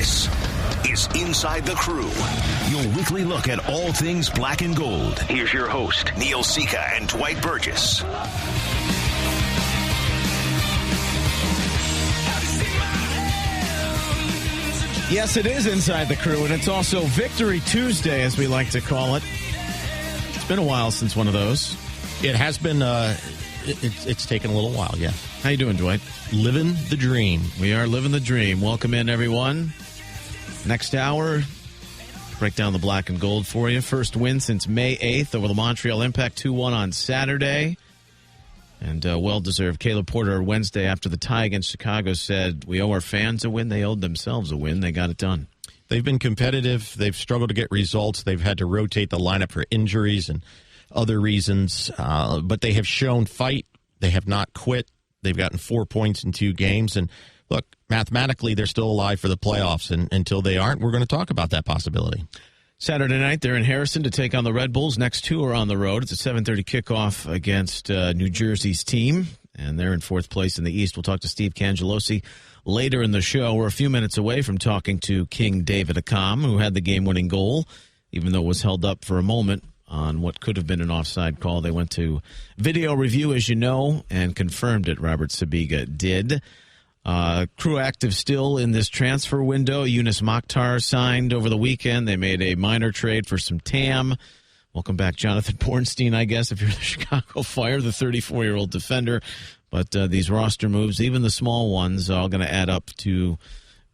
This is Inside the Crew, your weekly look at all things black and gold. Here's your host, Neil Sika and Dwight Burgess. Yes, it is Inside the Crew, and it's also Victory Tuesday, as we like to call it. It's been a while since one of those. It has been, it's taken a little while, yeah. How you doing, Dwight? Living the dream. We are living the dream. Welcome in, everyone. Next hour, break down the black and gold for you. First win since May 8th over the Montreal Impact, 2-1 on Saturday. And well-deserved. Caleb Porter Wednesday after the tie against Chicago said, we owe our fans a win. They owed themselves a win. They got it done. They've been competitive. They've struggled to get results. They've had to rotate the lineup for injuries and other reasons. But they have shown fight. They have not quit. They've gotten 4 points in 2 games. And look, mathematically, they're still alive for the playoffs. And until they aren't, we're going to talk about that possibility. Saturday night, they're in Harrison to take on the Red Bulls. Next 2 are on the road. It's a 7:30 kickoff against New Jersey's team, and they're in 4th place in the East. We'll talk to Steve Cangialosi later in the show. We're a few minutes away from talking to King David Accam, who had the game-winning goal, even though it was held up for a moment on what could have been an offside call. They went to video review, as you know, and confirmed it. Robert Sabiga did. Crew active still in this transfer window. Yunus Mokhtar signed over the weekend. They made a minor trade for some TAM. Welcome back, Jonathan Bornstein, I guess, if you're the Chicago Fire, the 34-year-old defender. But these roster moves, even the small ones, are all going to add up to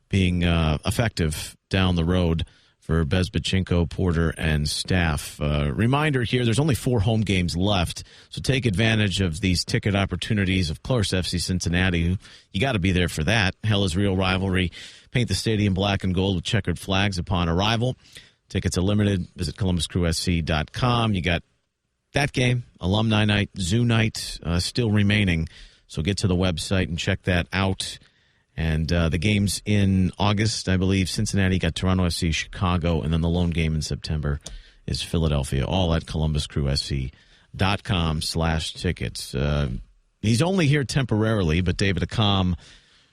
being effective down the road for Bezbachenko, Porter, and staff. Reminder here, there's only 4 home games left, so take advantage of these ticket opportunities. Of course, FC Cincinnati, you got to be there for that. Hell is real rivalry. Paint the stadium black and gold with checkered flags upon arrival. Tickets are limited. Visit ColumbusCrewSC.com. You got that game, Alumni Night, Zoo Night, still remaining. So get to the website and check that out. And the games in August, I believe, Cincinnati got Toronto FC, Chicago, and then the lone game in September is Philadelphia, all at ColumbusCrewSC.com/tickets. He's only here temporarily, but David Accam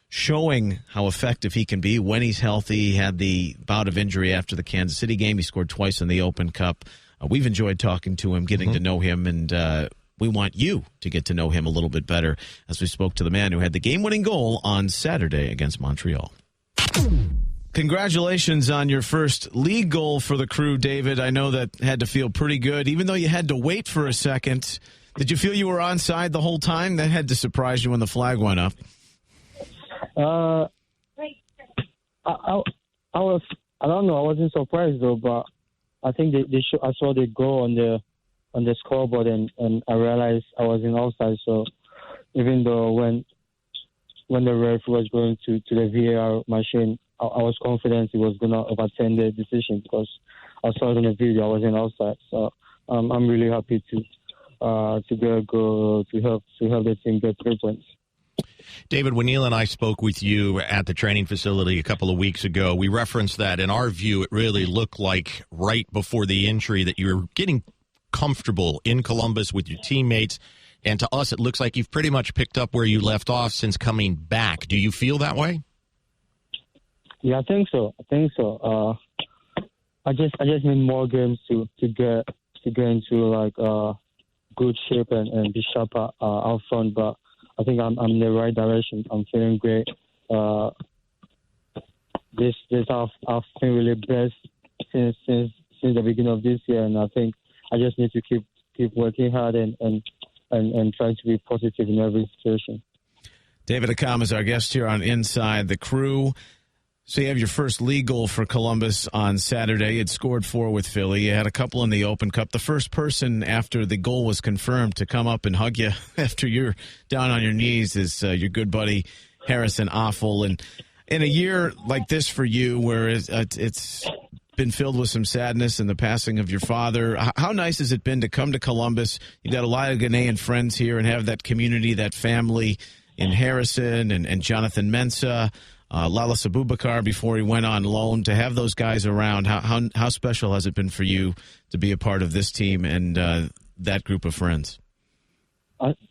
showing how effective he can be when he's healthy. He had the bout of injury after the Kansas City game. He scored twice in the Open Cup. We've enjoyed talking to him, getting to know him, and we want you to get to know him a little bit better as we spoke to the man who had the game-winning goal on Saturday against Montreal. Congratulations on your first league goal for the Crew, David. I know that had to feel pretty good, even though you had to wait for a second. Did you feel you were onside the whole time? That had to surprise you when the flag went up. I don't know. I wasn't surprised though, but I think I saw the goal on the scoreboard and I realized I was in offside. So even though when the ref was going to the VAR machine, I was confident he was going to overturn the decision because I saw it on the video. I was in offside. So I'm really happy to get a goal to help the team get 3 points. David, when Neil and I spoke with you at the training facility a couple of weeks ago, we referenced that in our view it really looked like right before the injury that you were getting comfortable in Columbus with your teammates, and to us it looks like you've pretty much picked up where you left off since coming back. Do you feel that way? Yeah, I think so. I just need more games to get into like good shape and be sharper out front, but I think I'm in the right direction. I'm feeling great. This half I've been really blessed since the beginning of this year, and I think I just need to keep working hard and trying to be positive in every situation. David Accam is our guest here on Inside the Crew. So you have your first league goal for Columbus on Saturday. You'd scored 4 with Philly. You had a couple in the Open Cup. The first person after the goal was confirmed to come up and hug you after you're down on your knees is your good buddy Harrison Offel. And in a year like this for you where it's been filled with some sadness and the passing of your father, how nice has it been to come to Columbus? You got a lot of Ghanaian friends here and have that community, that family in Harrison and Jonathan Mensah. Lalas Abubakar before he went on loan, to have those guys around. How special has it been for you to be a part of this team and that group of friends?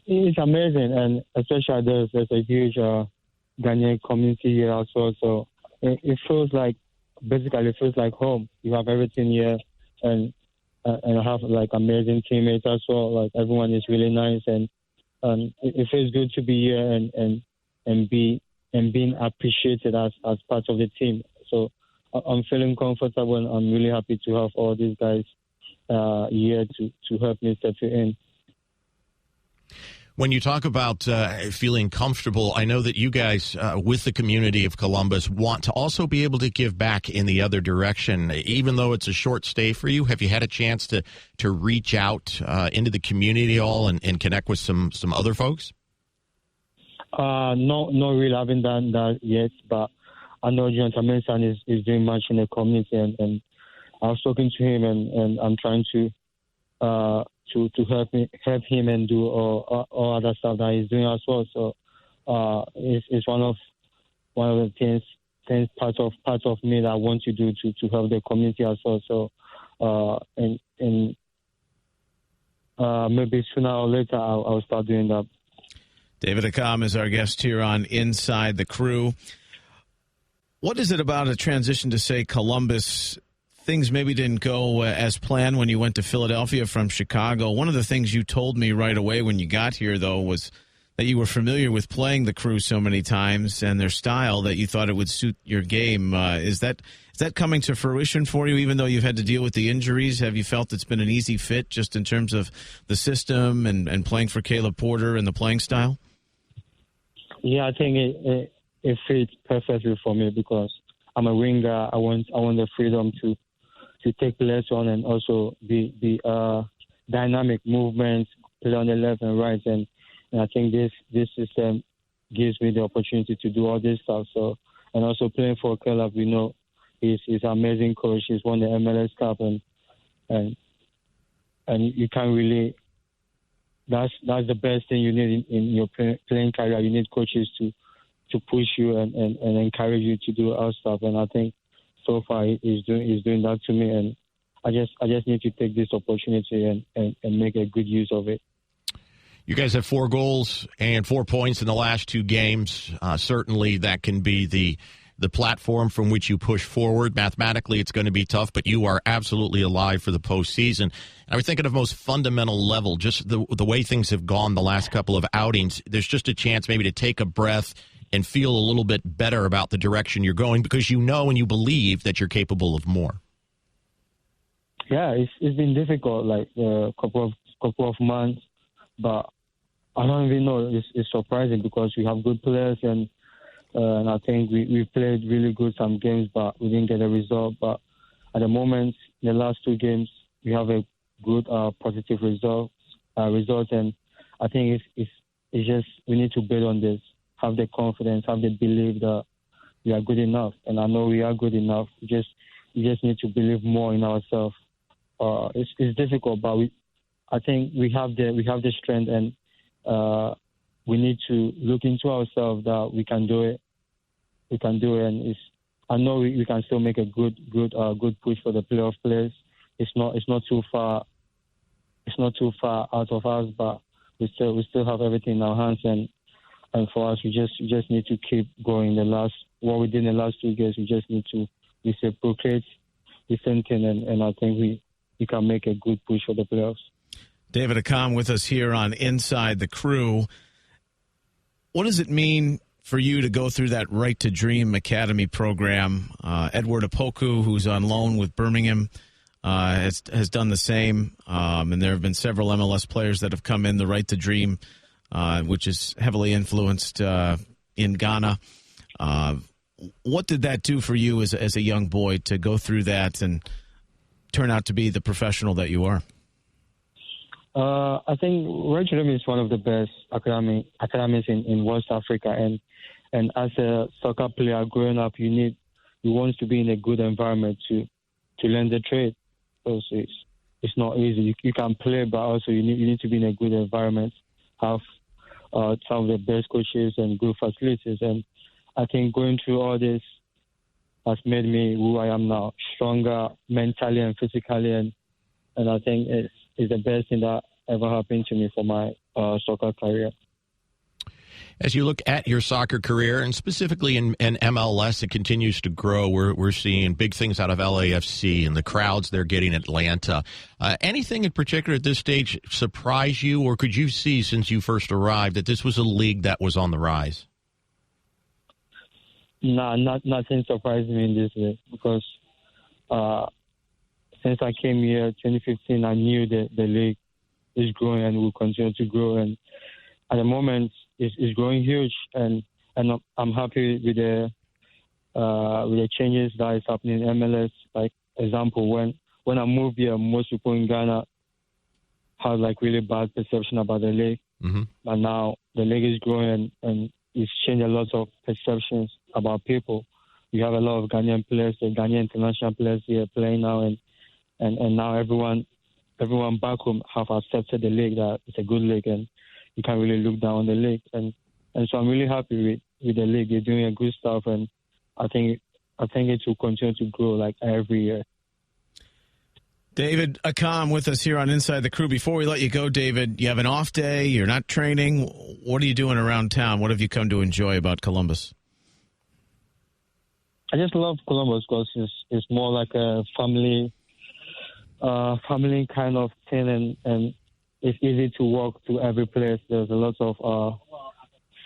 It's amazing, and especially there's a huge Ghanaian community here also. So it feels like home. You have everything here, and I have like amazing teammates as well. Like everyone is really nice, and it feels good to be here and being appreciated as part of the team. So I'm feeling comfortable, and I'm really happy to have all these guys here to help me settle in. When you talk about feeling comfortable, I know that you guys, with the community of Columbus, want to also be able to give back in the other direction. Even though it's a short stay for you, have you had a chance to reach out into the community all and connect with some other folks? No, not really. I haven't done that yet, but I know Jonathan Mensah is doing much in the community, and I was talking to him, and I'm trying to help him and do all other stuff that he's doing as well. So it's one of the things part of me that I want to do to help the community as well. So and maybe sooner or later I'll start doing that. David Accam is our guest here on Inside the Crew. What is it about a transition to, say, Columbus? Things maybe didn't go as planned when you went to Philadelphia from Chicago. One of the things you told me right away when you got here, though, was that you were familiar with playing the Crew so many times and their style that you thought it would suit your game. Is that coming to fruition for you, even though you've had to deal with the injuries? Have you felt it's been an easy fit just in terms of the system and playing for Caleb Porter and the playing style? Yeah, I think it fits perfectly for me because I'm a winger. I want the freedom to take less on and also be dynamic movements, play on the left and right, and I think this system gives me the opportunity to do all this stuff. So, and also playing for Caleb, we know he's an amazing coach. He's won the MLS Cup, and you can't really. That's the best thing you need in your playing career. You need coaches to push you and encourage you to do our stuff. And I think so far he's doing that to me. And I just need to take this opportunity and make a good use of it. You guys have 4 goals and 4 points in the last 2 games. Certainly that can be the platform from which you push forward. Mathematically, it's going to be tough, but you are absolutely alive for the postseason. And I was thinking of most fundamental level, just the way things have gone the last couple of outings. There's just a chance maybe to take a breath and feel a little bit better about the direction you're going because you know and you believe that you're capable of more. Yeah, it's been difficult, like a couple of months, but I don't even know. It's surprising because we have good players and I think we played really good some games, but we didn't get a result. But at the moment, the last 2 games, we have a good positive result, and I think it's just we need to build on this, have the confidence, have the belief that we are good enough, and I know we are good enough. We just need to believe more in ourselves. It's difficult, but I think we have the strength, and we need to look into ourselves that we can do it. We can do it, and I know we can still make a good push for the playoff place. It's not too far. It's not too far out of us, but we still have everything in our hands, and for us, we just need to keep going. What we did in the last 2 games, we just need to reciprocate the same thing, and I think we can make a good push for the playoffs. David Accam with us here on Inside the Crew. What does it mean for you to go through that Right to Dream Academy program? Edward Opoku, who's on loan with Birmingham, has done the same, and there have been several MLS players that have come in the Right to Dream, which is heavily influenced in Ghana. What did that do for you as a young boy to go through that and turn out to be the professional that you are? I think Right to Dream is one of the best academies in West Africa, and as a soccer player growing up, you want to be in a good environment to learn the trade. Because it's not easy. You can play, but also you need to be in a good environment, have some of the best coaches and good facilities. And I think going through all this has made me who I am now, stronger mentally and physically, and I think it's the best thing that ever happened to me for my soccer career. As you look at your soccer career, and specifically in MLS, it continues to grow. We're seeing big things out of LAFC and the crowds they're getting in Atlanta. Anything in particular at this stage surprise you, or could you see since you first arrived that this was a league that was on the rise? No, nothing surprised me in this league because since I came here 2015, I knew that the league is growing and will continue to grow. And at the moment, it's growing huge. And I'm happy with the changes that is happening in MLS. Like example, when I moved here, most people in Ghana had like really bad perception about the league. Mm-hmm. But now the league is growing and it's changed a lot of perceptions about people. You have a lot of Ghanaian players, the Ghanaian international players here playing now, and now everyone back home have accepted the league that it's a good league and you can't really look down on the league. And so I'm really happy with the league. They're doing a good stuff, and I think it will continue to grow like every year. David Accam with us here on Inside the Crew. Before we let you go, David, you have an off day, you're not training. What are you doing around town? What have you come to enjoy about Columbus? I just love Columbus because it's more like a family kind of thing, and it's easy to walk to every place. There's a lot of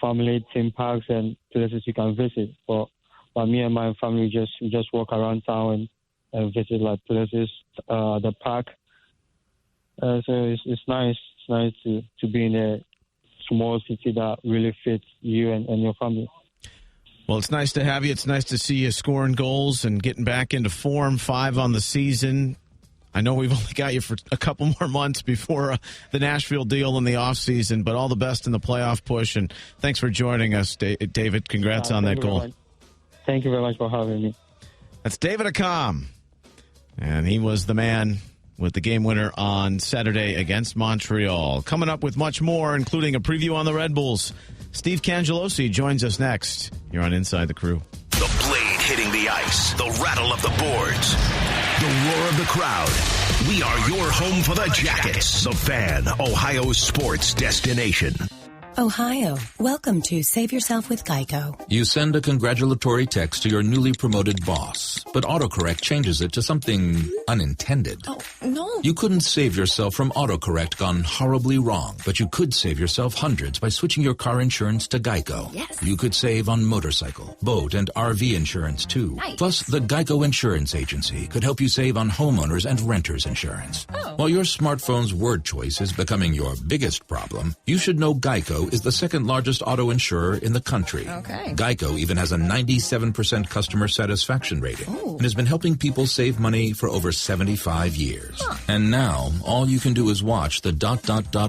family theme parks and places you can visit. But me and my family just walk around town and visit like places, the park. So it's nice. It's nice to be in a small city that really fits you and your family. Well, it's nice to have you. It's nice to see you scoring goals and getting back into form. 5 on the season. I know we've only got you for a couple more months before the Nashville deal in the offseason, but all the best in the playoff push. And thanks for joining us, David. Congrats on that goal. Thank you very much for having me. That's David Accam. And he was the man with the game winner on Saturday against Montreal. Coming up with much more, including a preview on the Red Bulls. Steve Cangialosi joins us next. You're on Inside the Crew. The blade hitting the ice, the rattle of the boards, the roar of the crowd. We are your home for the Jackets, the Fan, Ohio's sports destination. Ohio, welcome to Save Yourself with Geico. You send a congratulatory text to your newly promoted boss, but autocorrect changes it to something unintended. Oh, no. You couldn't save yourself from autocorrect gone horribly wrong, but you could save yourself hundreds by switching your car insurance to Geico. Yes. You could save on motorcycle, boat, and RV insurance, too. Nice. Plus, the Geico Insurance Agency could help you save on homeowners and renters insurance. Oh. While your smartphone's word choice is becoming your biggest problem, you should know Geico is the second largest auto insurer in the country. Okay. Geico even has a 97% customer satisfaction rating and has been helping people save money for over 75 years. Huh. And now, all you can do is watch the ...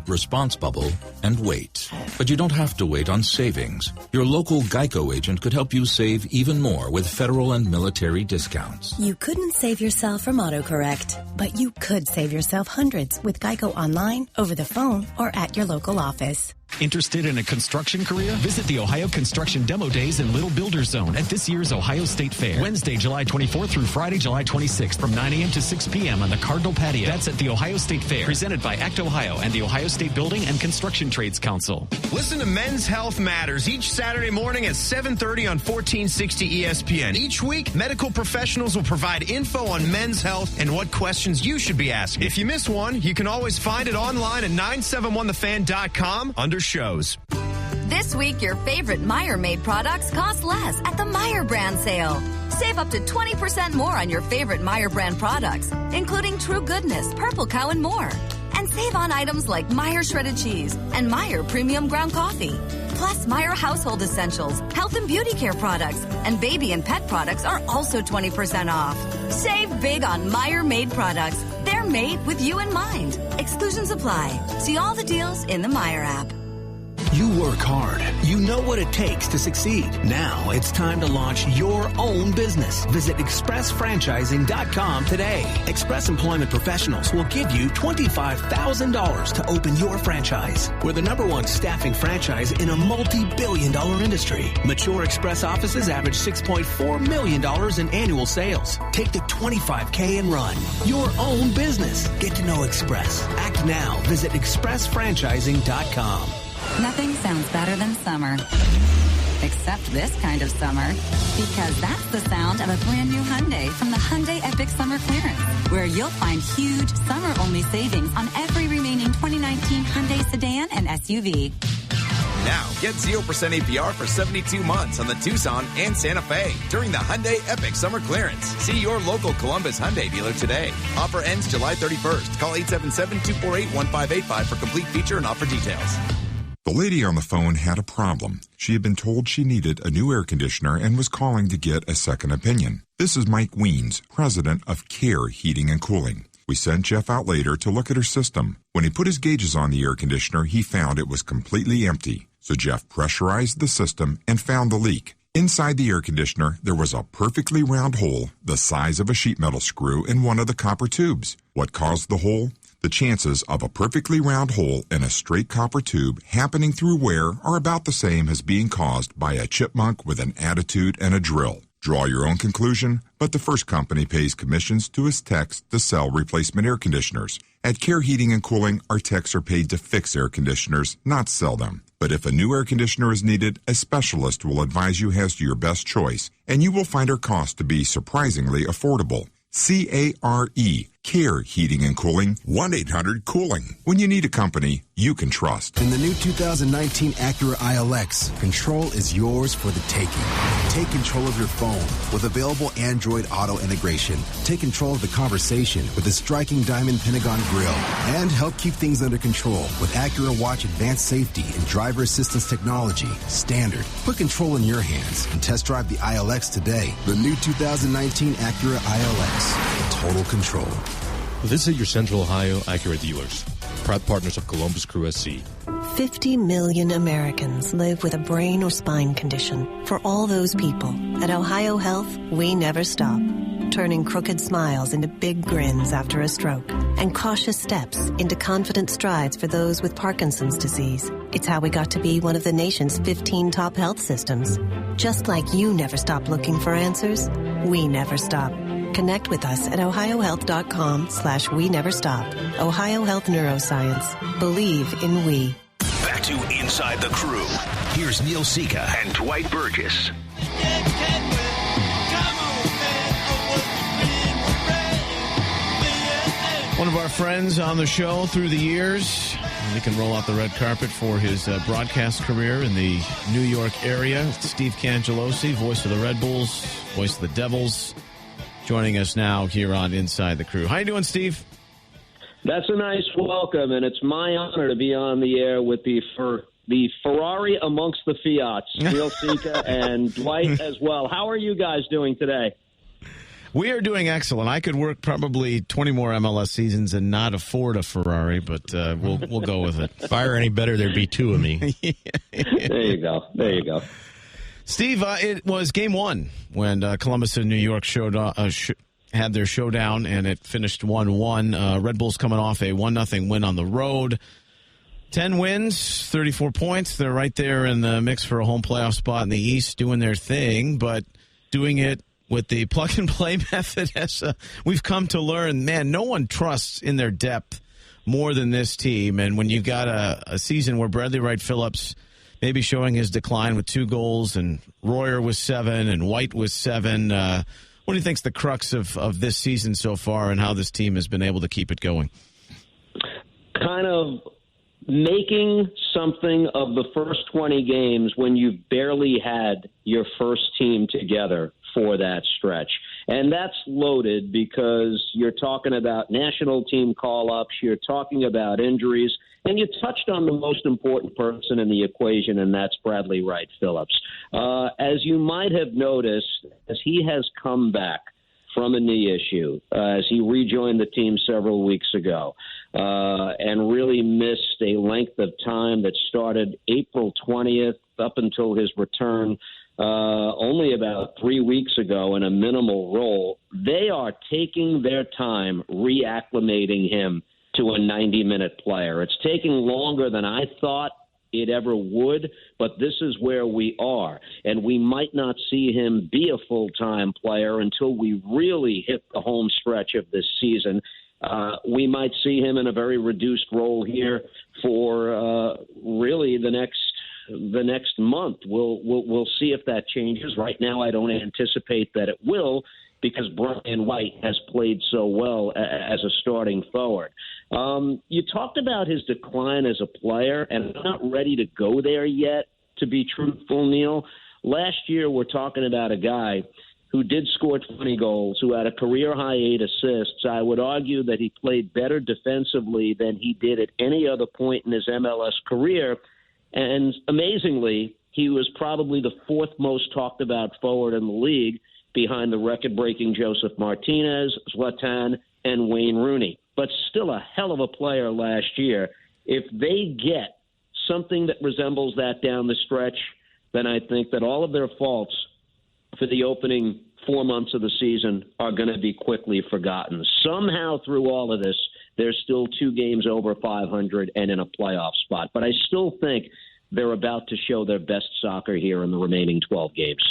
response bubble and wait. But you don't have to wait on savings. Your local Geico agent could help you save even more with federal and military discounts. You couldn't save yourself from autocorrect, but you could save yourself hundreds with Geico online, over the phone, or at your local office. Interested in a construction career? Visit the Ohio Construction Demo Days in Little Builder Zone at this year's Ohio State Fair. Wednesday, July 24th through Friday, July 26th from 9 a.m. to 6 p.m. on the Cardinal Patio. That's at the Ohio State Fair, presented by ACT Ohio and the Ohio State Building and Construction Trades Council. Listen to Men's Health Matters each Saturday morning at 7:30 on 1460 ESPN. Each week, medical professionals will provide info on men's health and what questions you should be asking. If you miss one, you can always find it online at 971thefan.com under shows. This week, your favorite Meijer-made products cost less at the Meijer brand sale. Save up to 20% more on your favorite Meijer brand products, including True Goodness, Purple Cow, and more. And save on items like Meijer shredded cheese and Meijer premium ground coffee. Plus, Meijer household essentials, health and beauty care products, and baby and pet products are also 20% off. Save big on Meijer-made products. They're made with you in mind. Exclusions apply. See all the deals in the Meijer app. You work hard. You know what it takes to succeed. Now it's time to launch your own business. Visit expressfranchising.com today. Express Employment Professionals will give you $25,000 to open your franchise. We're the #1 staffing franchise in a multi-billion-dollar industry. Mature Express offices average $6.4 million in annual sales. Take the $25K and run your own business. Get to know Express. Act now. Visit expressfranchising.com. Nothing sounds better than summer. Except this kind of summer. Because that's the sound of a brand new Hyundai from the Hyundai Epic Summer Clearance, where you'll find huge summer-only savings on every remaining 2019 Hyundai sedan and SUV. Now, get 0% APR for 72 months on the Tucson and Santa Fe during the Hyundai Epic Summer Clearance. See your local Columbus Hyundai dealer today. Offer ends July 31st. Call 877-248-1585 for complete feature and offer details. The lady on the phone had a problem. She had been told she needed a new air conditioner and was calling to get a second opinion. This is Mike Weens, president of CARE Heating and Cooling. We sent Jeff out later to look at her system. When he put his gauges on the air conditioner, he found it was completely empty. So Jeff pressurized the system and found the leak. Inside the air conditioner, there was a perfectly round hole the size of a sheet metal screw in one of the copper tubes. What caused the hole? The chances of a perfectly round hole in a straight copper tube happening through wear are about the same as being caused by a chipmunk with an attitude and a drill. Draw your own conclusion, but the first company pays commissions to its techs to sell replacement air conditioners. At CARE Heating and Cooling, our techs are paid to fix air conditioners, not sell them. But if a new air conditioner is needed, a specialist will advise you as to your best choice, and you will find our cost to be surprisingly affordable. CARE, CARE Heating and Cooling, 1-800-COOLING. When you need a company you can trust. In the new 2019 Acura ILX, control is yours for the taking. Take control of your phone with available Android Auto integration. Take control of the conversation with the striking diamond Pentagon grille. And help keep things under control with Acura Watch Advanced Safety and Driver Assistance Technology. Standard. Put control in your hands and test drive the ILX today. The new 2019 Acura ILX. Total control. Visit your Central Ohio Acura dealers. Proud partners of Columbus Crew SC. 50 million Americans live with a brain or spine condition. For all those people, at Ohio Health, we never stop. Turning crooked smiles into big grins after a stroke, and cautious steps into confident strides for those with Parkinson's disease. It's how we got to be one of the nation's 15 top health systems. Just like you never stop looking for answers, we never stop. Connect with us at ohiohealth.com/we never stop. Ohio Health Neuroscience. Believe in we. Back to Inside the Crew. Here's Neil Sika and Dwight Burgess. One of our friends on the show through the years. We can roll out the red carpet for his broadcast career in the New York area. Steve Cangialosi, voice of the Red Bulls, voice of the Devils, joining us now here on Inside the Crew. How you doing, Steve? That's a nice welcome, and it's my honor to be on the air with the Ferrari amongst the Fiats, Neil Sika and Dwight as well. How are you guys doing today? We are doing excellent. I could work probably 20 more MLS seasons and not afford a Ferrari, but we'll go with it. If I were any better, there'd be two of me. There you go. There you go. Steve, it was game one when Columbus and New York had their showdown, and it finished 1-1. Red Bulls coming off a 1-0 win on the road. 10 wins, 34 points. They're right there in the mix for a home playoff spot in the East, doing their thing, but doing it with the plug-and-play method. As we've come to learn, man, no one trusts in their depth more than this team. And when you've got a season where Bradley Wright Phillips maybe showing his decline with 2 goals, and Royer with 7, and White with 7, what do you think's the crux of this season so far, and how this team has been able to keep it going? Kind of making something of the first 20 games when you've barely had your first team together for that stretch. And that's loaded because you're talking about national team call-ups, you're talking about injuries, and you touched on the most important person in the equation, and that's Bradley Wright Phillips. As you might have noticed, as he has come back from a knee issue, as he rejoined the team several weeks ago, and really missed a length of time that started April 20th up until his return only about 3 weeks ago in a minimal role. They are taking their time reacclimating him to a 90-minute player. It's taking longer than I thought it ever would, but this is where we are. And we might not see him be a full-time player until we really hit the home stretch of this season. We might see him in a very reduced role here for really the next month. We'll see if that changes. Right now, I don't anticipate that it will, because Brian White has played so well as a starting forward. You talked about his decline as a player, and I'm not ready to go there yet, to be truthful, Neil. Last year, we're talking about a guy who did score 20 goals, who had a career-high 8 assists. I would argue that he played better defensively than he did at any other point in his MLS career. And amazingly, he was probably the fourth most talked about forward in the league, behind the record-breaking Joseph Martinez, Zlatan, and Wayne Rooney. But still a hell of a player last year. If they get something that resembles that down the stretch, then I think that all of their faults for the opening 4 months of the season are going to be quickly forgotten. Somehow through all of this, they're still 2 games over 500 and in a playoff spot. But I still think they're about to show their best soccer here in the remaining 12 games.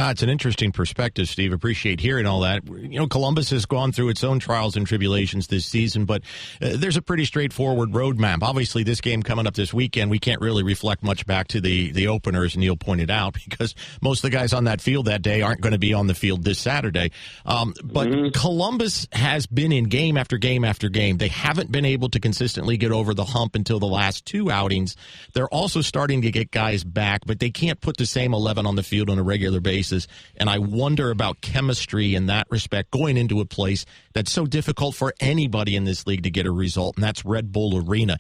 It's an interesting perspective, Steve. Appreciate hearing all that. You know, Columbus has gone through its own trials and tribulations this season, but there's a pretty straightforward roadmap. Obviously, this game coming up this weekend, we can't really reflect much back to the opener, as Neil pointed out, because most of the guys on that field that day aren't going to be on the field this Saturday. But Columbus has been in game after game after game. They haven't been able to consistently get over the hump until the last 2 outings. They're also starting to get guys back, but they can't put the same 11 on the field on a regular basis. And I wonder about chemistry in that respect going into a place that's so difficult for anybody in this league to get a result, and that's Red Bull Arena.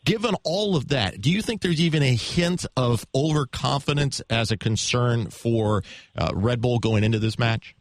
Given all of that, do you think there's even a hint of overconfidence as a concern for Red Bull going into this match?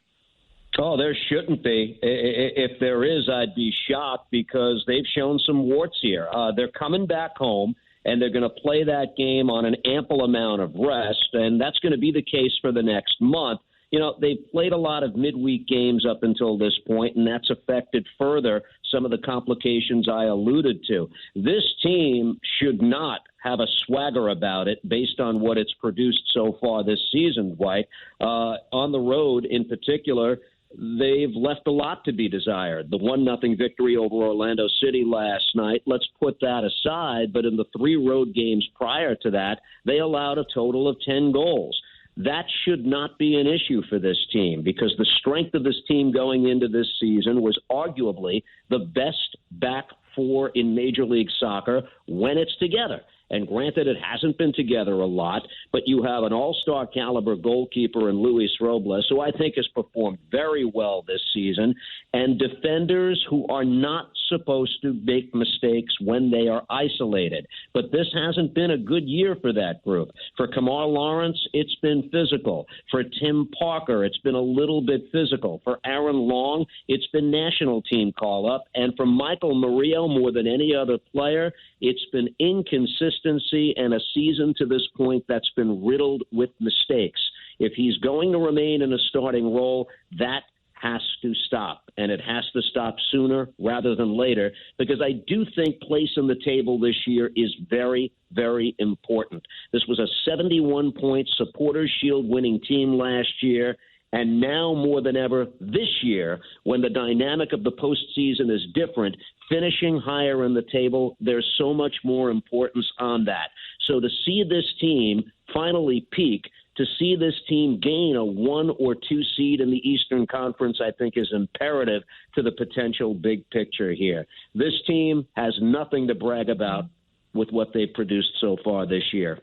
Oh, there shouldn't be. If there is, I'd be shocked, because they've shown some warts here. They're coming back home, and they're going to play that game on an ample amount of rest, and that's going to be the case for the next month. You know, they've played a lot of midweek games up until this point, and that's affected further some of the complications I alluded to. This team should not have a swagger about it based on what it's produced so far this season, Dwight. On the road in particular, they've left a lot to be desired. The 1-0 victory over Orlando City last night, let's put that aside, but in the 3 road games prior to that, they allowed a total of 10 goals. That should not be an issue for this team, because the strength of this team going into this season was arguably the best back 4 in Major League Soccer when it's together. And granted, it hasn't been together a lot, but you have an all-star caliber goalkeeper in Luis Robles, who I think has performed very well this season, and defenders who are not supposed to make mistakes when they are isolated. But this hasn't been a good year for that group. For Kamar Lawrence, it's been physical. For Tim Parker, it's been a little bit physical. For Aaron Long, it's been national team call-up. And for Michael Murillo, more than any other player, it's been inconsistency and a season to this point that's been riddled with mistakes. If he's going to remain in a starting role, that has to stop, and it has to stop sooner rather than later, because I do think place on the table this year is very, very important. This was a 71-point Supporters Shield winning team last year, and now more than ever this year, when the dynamic of the postseason is different, finishing higher in the table, there's so much more importance on that. So to see this team finally peak, to see this team gain a 1 or 2 seed in the Eastern Conference, I think is imperative to the potential big picture here. This team has nothing to brag about with what they've produced so far this year.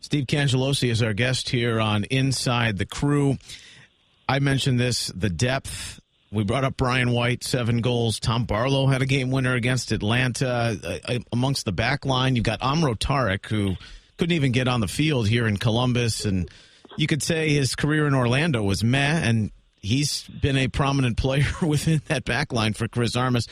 Steve Cangialosi is our guest here on Inside the Crew. I mentioned this, the depth. We brought up Brian White, 7 goals. Tom Barlow had a game winner against Atlanta. Amongst the back line, you've got Amro Tarek, who couldn't even get on the field here in Columbus. And you could say his career in Orlando was meh, and he's been a prominent player within that back line for Chris Armas.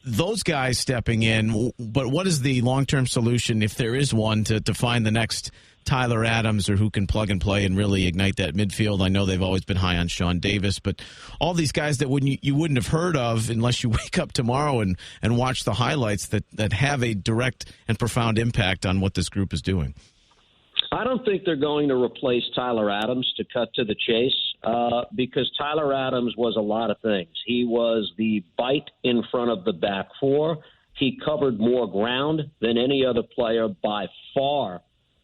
Those guys stepping in, but what is the long-term solution, if there is one, to find the next Tyler Adams, or who can plug and play and really ignite that midfield? I know they've always been high on Sean Davis, but all these guys that you wouldn't have heard of unless you wake up tomorrow and watch the highlights that have a direct and profound impact on what this group is doing. I don't think they're going to replace Tyler Adams, to cut to the chase, because Tyler Adams was a lot of things. He was the bite in front of the back four. He covered more ground than any other player by far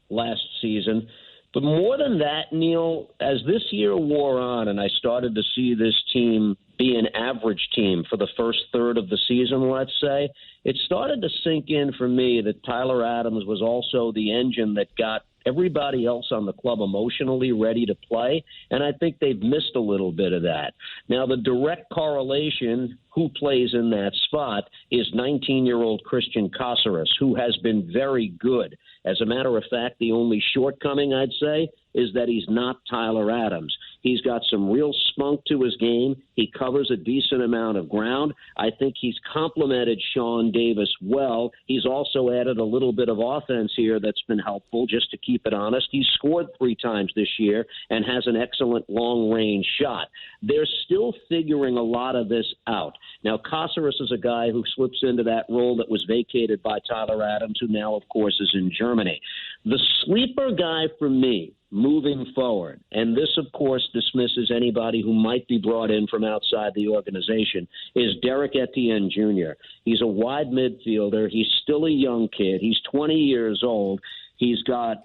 last season. But more than that, Neil, as this year wore on and I started to see this team be an average team for the first third of the season, let's say, it started to sink in for me that Tyler Adams was also the engine that got everybody else on the club emotionally ready to play, and I think they've missed a little bit of that. Now, the direct correlation, who plays in that spot, is 19-year-old Christian Cáceres, who has been very good. As a matter of fact, the only shortcoming, I'd say, is that he's not Tyler Adams. He's got some real spunk to his game. He covers a decent amount of ground. I think he's complemented Sean Davis well. He's also added a little bit of offense here that's been helpful, just to keep it honest. He's scored 3 times this year and has an excellent long-range shot. They're still figuring a lot of this out. Now, Cáceres is a guy who slips into that role that was vacated by Tyler Adams, who now, of course, is in Germany. The sleeper guy for me moving forward, and this, of course, dismisses anybody who might be brought in from outside the organization, is Derek Etienne Jr. He's a wide midfielder. He's still a young kid. He's 20 years old. He's got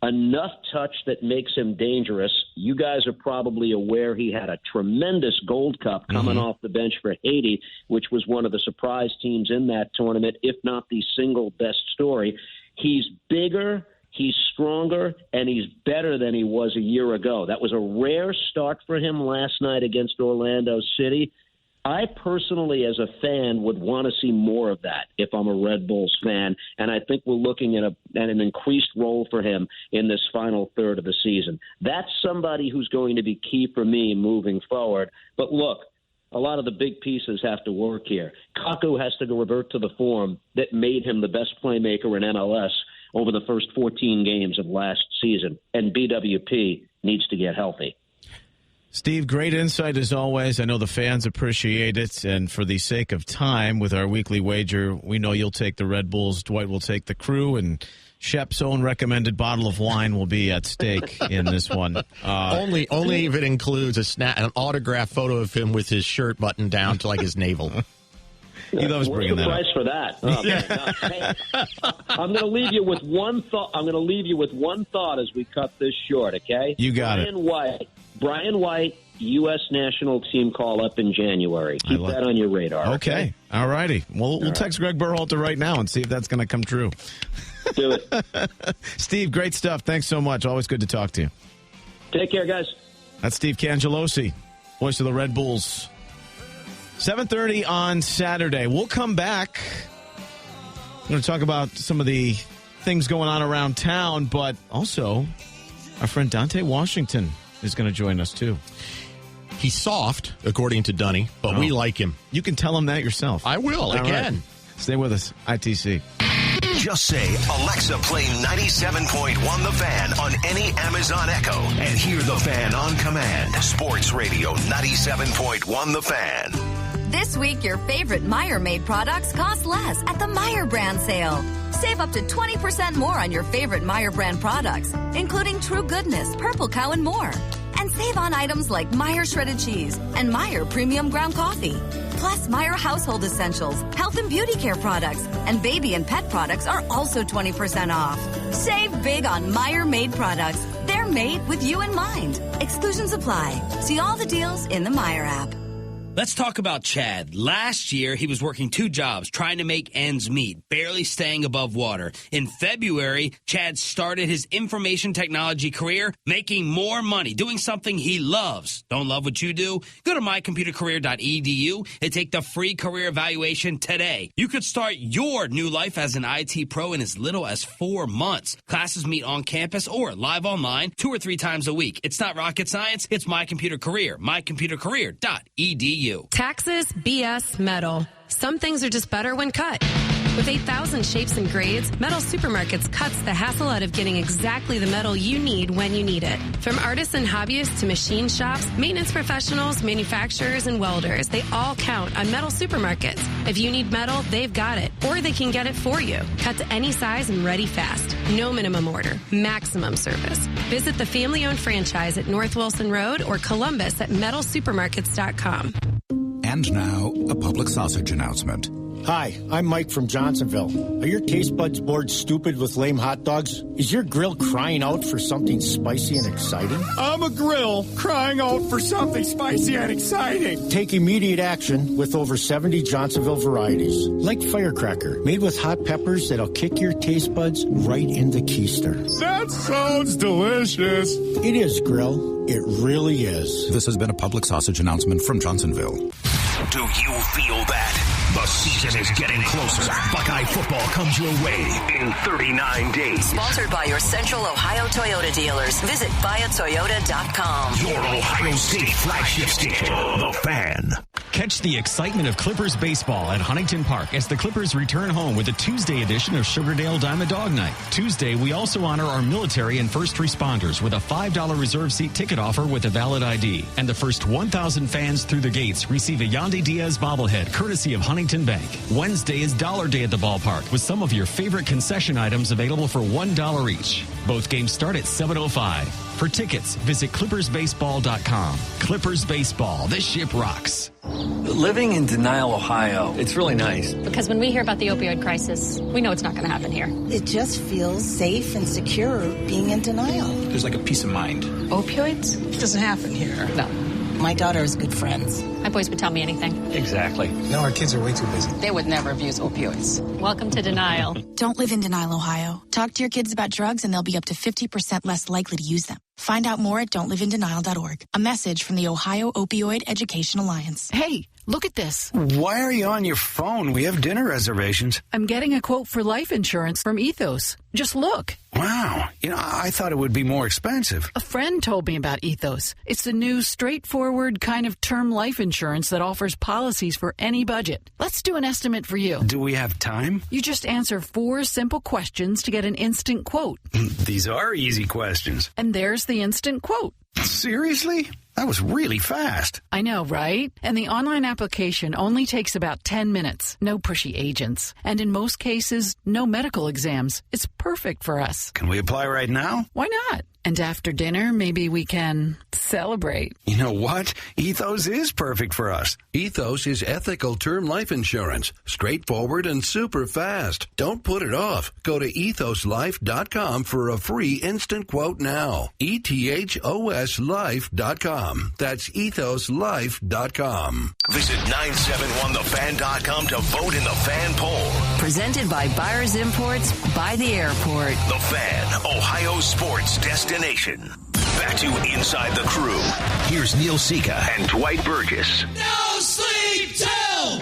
enough touch that makes him dangerous. You guys are probably aware he had a tremendous Gold Cup coming off the bench for Haiti, which was one of the surprise teams in that tournament, if not the single best story. He's bigger, he's stronger, and he's better than he was a year ago. That was a rare start for him last night against Orlando City. I personally, as a fan, would want to see more of that if I'm a Red Bulls fan, and I think we're looking at an increased role for him in this final third of the season. That's somebody who's going to be key for me moving forward. But look, a lot of the big pieces have to work here. Kaku has to revert to the form that made him the best playmaker in MLS over the first 14 games of last season, and BWP needs to get healthy. Steve, great insight as always. I know the fans appreciate it, and for the sake of time with our weekly wager, we know you'll take the Red Bulls, Dwight will take the Crew, and Shep's own recommended bottle of wine will be at stake in this one. Only if it includes an autograph photo of him with his shirt buttoned down to like his navel. He loves bringing that up. What's the price for that? Oh, man. Hey, I'm going to leave you with one thought. As we cut this short. Okay. You got it. Brian White, U.S. national team call up in January. Keep that on your radar. Okay. All righty. We'll text Greg Berhalter right now and see if that's going to come true. Do it. Steve, great stuff. Thanks so much. Always good to talk to you. Take care, guys. That's Steve Cangialosi, voice of the Red Bulls. 7:30 on Saturday. We'll come back. I'm going to talk about some of the things going on around town, but also our friend Dante Washington is going to join us, too. He's soft, according to Dunny, but we like him. You can tell him that yourself. I will, again. Right. Stay with us. ITC. Just say, Alexa, play 97.1 The Fan on any Amazon Echo and hear The Fan on command. Sports Radio 97.1 The Fan. This week, your favorite Meijer-made products cost less at the Meijer brand sale. Save up to 20% more on your favorite Meijer brand products, including True Goodness, Purple Cow, and more. And save on items like Meijer shredded cheese and Meijer premium ground coffee. Plus, Meijer household essentials, health and beauty care products, and baby and pet products are also 20% off. Save big on Meijer-made products. They're made with you in mind. Exclusions apply. See all the deals in the Meijer app. Let's talk about Chad. Last year, he was working 2 jobs, trying to make ends meet, barely staying above water. In February, Chad started his information technology career, making more money, doing something he loves. Don't love what you do? Go to mycomputercareer.edu and take the free career evaluation today. You could start your new life as an IT pro in as little as 4 months. Classes meet on campus or live online 2 or 3 times a week. It's not rocket science. It's My Computer Career. mycomputercareer.edu. Taxes, BS, metal. Some things are just better when cut. With 8,000 shapes and grades, Metal Supermarkets cuts the hassle out of getting exactly the metal you need when you need it. From artists and hobbyists to machine shops, maintenance professionals, manufacturers, and welders, they all count on Metal Supermarkets. If you need metal, they've got it, or they can get it for you. Cut to any size and ready fast. No minimum order, maximum service. Visit the family-owned franchise at North Wilson Road or Columbus at metalsupermarkets.com. And now, a public sausage announcement. Hi, I'm Mike from Johnsonville. Are your taste buds bored stupid with lame hot dogs? Is your grill crying out for something spicy and exciting? I'm a grill crying out for something spicy and exciting. Take immediate action with over 70 Johnsonville varieties. Like Firecracker, made with hot peppers that'll kick your taste buds right in the keister. That sounds delicious. It is, Grill. It really is. This has been a public sausage announcement from Johnsonville. Do you feel that? The season is getting closer. Buckeye football comes your way in 39 days. Sponsored by your Central Ohio Toyota dealers. Visit buyatoyota.com. Your Ohio State flagship station, The Fan. Catch the excitement of Clippers baseball at Huntington Park as the Clippers return home with a Tuesday edition of Sugardale Diamond Dog Night. Tuesday, we also honor our military and first responders with a $5 reserve seat ticket offer with a valid ID. And the first 1,000 fans through the gates receive a Yandy Diaz bobblehead, courtesy of Huntington Bank. Wednesday is Dollar Day at the ballpark with some of your favorite concession items available for $1 each. Both games start at 7:05. For tickets, visit ClippersBaseball.com. Clippers Baseball, this ship rocks. Living in Denial, Ohio, it's really nice. Because when we hear about the opioid crisis, we know it's not going to happen here. It just feels safe and secure being in denial. There's like a peace of mind. Opioids? It doesn't happen here. No. My daughter has good friends. My boys would tell me anything. Exactly. No, our kids are way too busy. They would never abuse opioids. Welcome to Denial. Don't live in Denial, Ohio. Talk to your kids about drugs and they'll be up to 50% less likely to use them. Find out more at don'tliveindenial.org. A message from the Ohio Opioid Education Alliance. Hey, look at this. Why are you on your phone? We have dinner reservations. I'm getting a quote for life insurance from Ethos. Just look. Wow. I thought it would be more expensive. A friend told me about Ethos. It's the new straightforward kind of term life insurance that offers policies for any budget. Let's do an estimate for you. Do we have time? You just answer 4 simple questions to get an instant quote. These are easy questions. And there's the instant quote. Seriously? That was really fast. I know, right? And the online application only takes about 10 minutes. No pushy agents. And in most cases, no medical exams. It's perfect for us. Can we apply right now? Why not? And after dinner, maybe we can celebrate. You know what? Ethos is perfect for us. Ethos is ethical term life insurance. Straightforward and super fast. Don't put it off. Go to ethoslife.com for a free instant quote now. ETHOSlife.com. That's ethoslife.com. Visit 971thefan.com to vote in the Fan poll. Presented by Buyers Imports by the airport. The Fan, Ohio sports destination. Back to Inside the Crew. Here's Neil Sika and Dwight Burgess. No sleep till!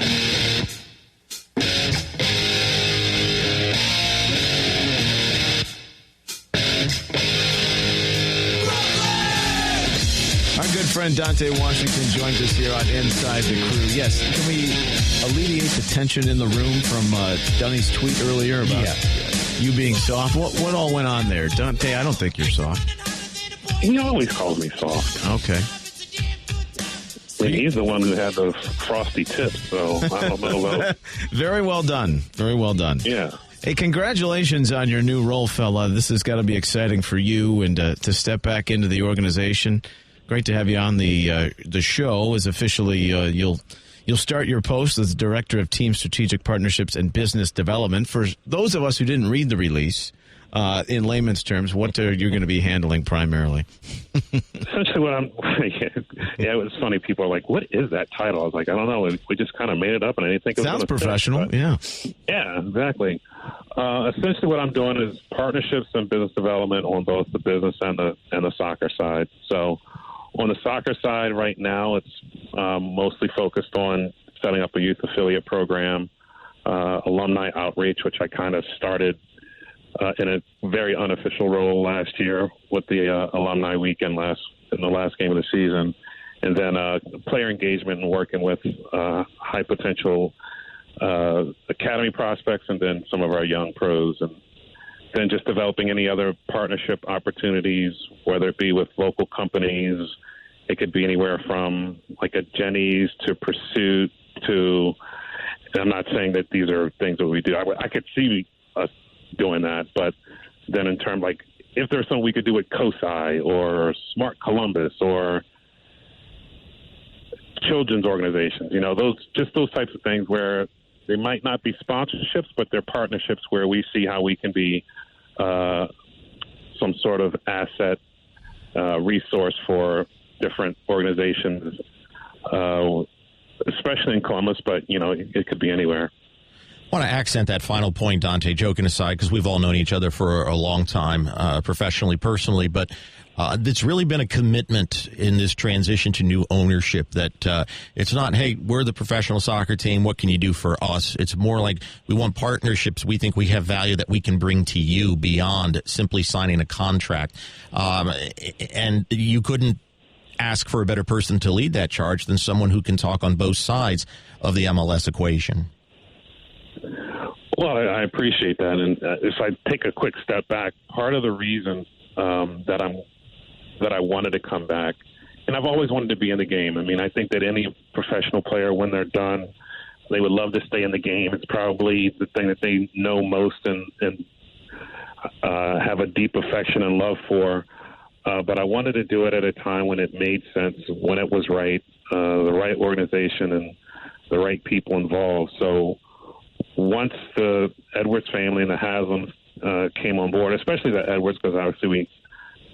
Our good friend Dante Washington joins us here on Inside the Crew. Yes, can we alleviate the tension in the room from Dunny's tweet earlier about you being soft? What all went on there? Dante, I don't think you're soft. He always calls me soft. Okay. He's the one who had those frosty tips, so I don't know about... Very well done. Very well done. Yeah. Hey, congratulations on your new role, fella. This has got to be exciting for you and to step back into the organization. Great to have you on the show. As officially you'll start your post as Director of Team Strategic Partnerships and Business Development. For those of us who didn't read the release, in layman's terms, what you're going to be handling primarily? Essentially what I'm... Yeah, it was funny. People are like, what is that title? I was like, I don't know. We just kind of made it up, and I didn't think it was Sounds professional, yeah. Yeah, exactly. Essentially what I'm doing is partnerships and business development on both the business and the soccer side. So on the soccer side right now, it's mostly focused on setting up a youth affiliate program, alumni outreach, which I kind of started in a very unofficial role last year with the alumni weekend in the last game of the season, and then player engagement and working with high potential academy prospects and then some of our young pros, and then just developing any other partnership opportunities, whether it be with local companies. It could be anywhere from like a Jenny's to Pursuit to, and I'm not saying that these are things that we do. I could see us doing that, but then in terms like if there's something we could do with COSI or Smart Columbus or children's organizations, those types of things where they might not be sponsorships, but they're partnerships where we see how we can be some sort of asset resource for different organizations, especially in Columbus, but, it could be anywhere. I want to accent that final point, Dante, joking aside, because we've all known each other for a long time, professionally, personally, but it's really been a commitment in this transition to new ownership that it's not, hey, we're the professional soccer team, what can you do for us? It's more like we want partnerships. We think we have value that we can bring to you beyond simply signing a contract. And you couldn't ask for a better person to lead that charge than someone who can talk on both sides of the MLS equation. Well, I appreciate that. And if I take a quick step back, part of the reason that I wanted to come back, and I've always wanted to be in the game. I mean, I think that any professional player, when they're done, they would love to stay in the game. It's probably the thing that they know most and have a deep affection and love for. But I wanted to do it at a time when it made sense, when it was right, the right organization and the right people involved. So once the Edwards family and the Haslam's came on board, especially the Edwards, because obviously we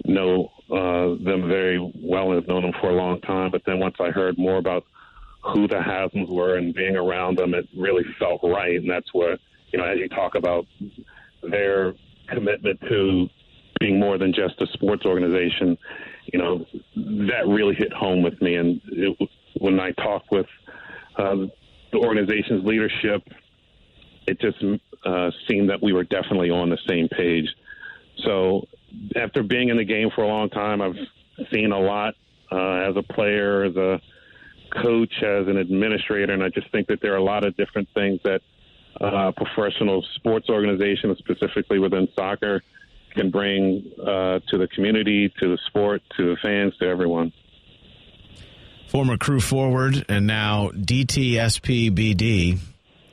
know them very well and have known them for a long time. But then once I heard more about who the Haslam's were and being around them, it really felt right. And that's what, as you talk about their commitment to being more than just a sports organization, that really hit home with me. And when I talked with the organization's leadership, it just seemed that we were definitely on the same page. So after being in the game for a long time, I've seen a lot as a player, as a coach, as an administrator, and I just think that there are a lot of different things that professional sports organizations, specifically within soccer, can bring to the community, to the sport, to the fans, to everyone. Former crew forward and now DTSPBD,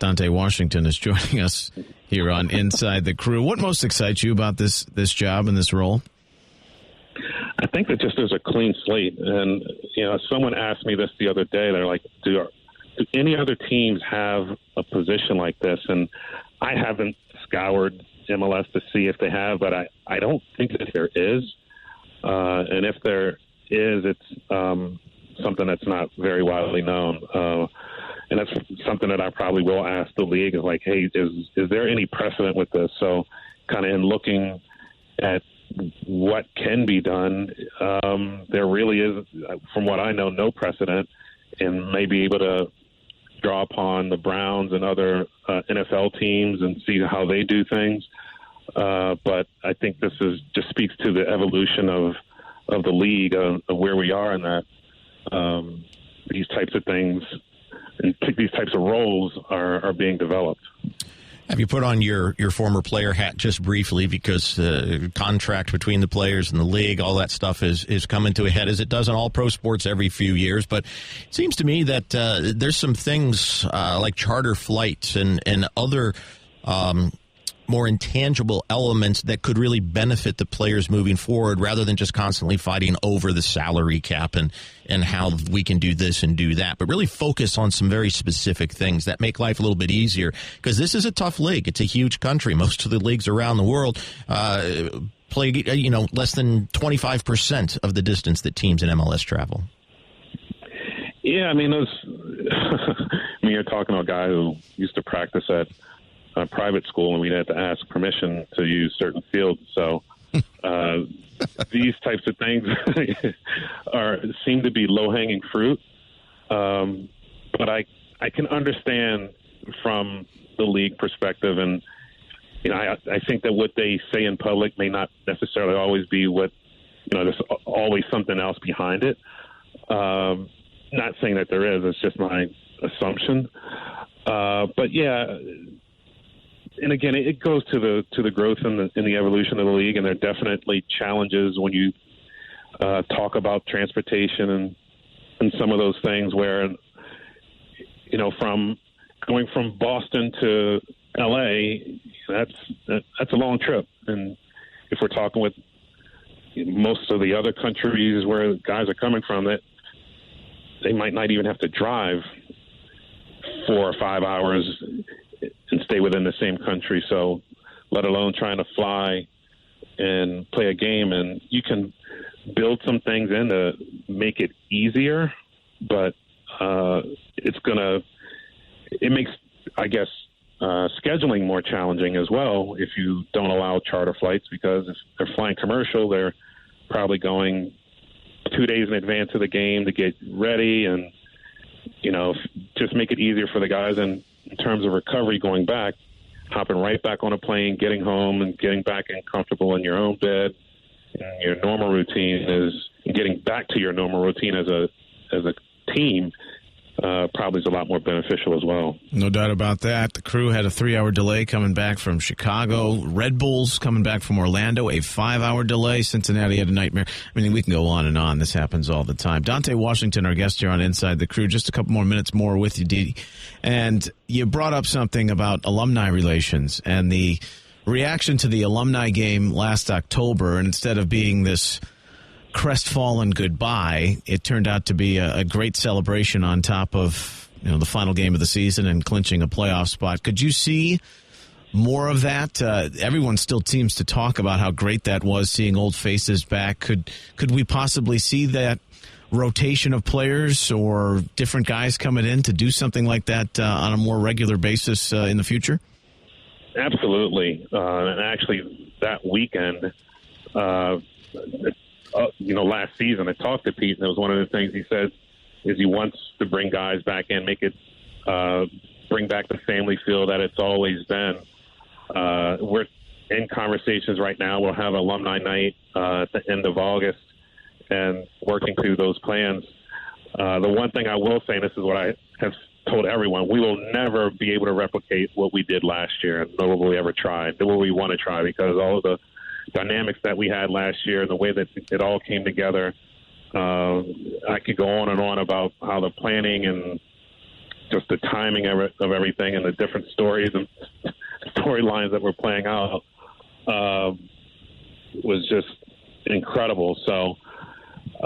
Dante Washington, is joining us here on Inside the Crew. What most excites you about this job and this role? I think that just there's a clean slate. And, someone asked me this the other day. They're like, do any other teams have a position like this? And I haven't scoured MLS to see if they have, but I don't think that there is. And if there is, it's something that's not very widely known. And that's something that I probably will ask the league is like, hey, is there any precedent with this? So kind of in looking at what can be done, there really is, from what I know, no precedent, and may be able to draw upon the Browns and other NFL teams and see how they do things. But I think this just speaks to the evolution of the league, of where we are in that. These types of things and these types of roles are being developed. Have you put on your former player hat just briefly, because the contract between the players and the league, all that stuff is coming to a head, as it does in all pro sports every few years. But it seems to me that there's some things like charter flights and other more intangible elements that could really benefit the players moving forward, rather than just constantly fighting over the salary cap and how we can do this and do that, but really focus on some very specific things that make life a little bit easier, because this is a tough league. It's a huge country. Most of the leagues around the world play, less than 25% of the distance that teams in MLS travel. Yeah, I mean, you're talking to a guy who used to practice at a private school, and we had to ask permission to use certain fields. So these types of things seem to be low-hanging fruit. But I can understand from the league perspective, and I think that what they say in public may not necessarily always be what there's always something else behind it. Not saying that there is; it's just my assumption. But yeah. And again, it goes to the growth and the evolution of the league, and there are definitely challenges when you talk about transportation and some of those things where, from going from Boston to LA, that's a long trip, and if we're talking with most of the other countries where guys are coming from, that they might not even have to drive 4 or 5 hours and stay within the same country. So let alone trying to fly and play a game. And you can build some things in to make it easier, but it makes, I guess, scheduling more challenging as well if you don't allow charter flights, because if they're flying commercial, they're probably going 2 days in advance of the game to get ready, and just make it easier for the guys in terms of recovery going back, hopping right back on a plane, getting home and getting back in comfortable in your own bed. And your normal routine is getting back to your normal routine as a team. Probably is a lot more beneficial as well. No doubt about that. The Crew had a 3-hour delay coming back from Chicago. Red Bulls coming back from Orlando, a 5-hour delay. Cincinnati had a nightmare. I mean, we can go on and on. This happens all the time. Dante Washington, our guest here on Inside the Crew. Just a couple more minutes more with you, Dee. And you brought up something about alumni relations and the reaction to the alumni game last October. And instead of being this crestfallen goodbye, it turned out to be a great celebration on top of the final game of the season and clinching a playoff spot. Could you see more of that? Everyone still seems to talk about how great that was, seeing old faces back. Could we possibly see that rotation of players or different guys coming in to do something like that on a more regular basis in the future? Absolutely. And actually, that weekend, last season, I talked to Pete, and it was one of the things he said is he wants to bring guys back in, bring back the family feel that it's always been. We're in conversations right now. We'll have alumni night at the end of August and working through those plans. The one thing I will say, and this is what I have told everyone, we will never be able to replicate what we did last year, nor will we ever try, nor will we want to try, because all of the dynamics that we had last year, the way that it all came together, I could go on and on about how the planning and just the timing of everything and the different stories and storylines that were playing out was just incredible. So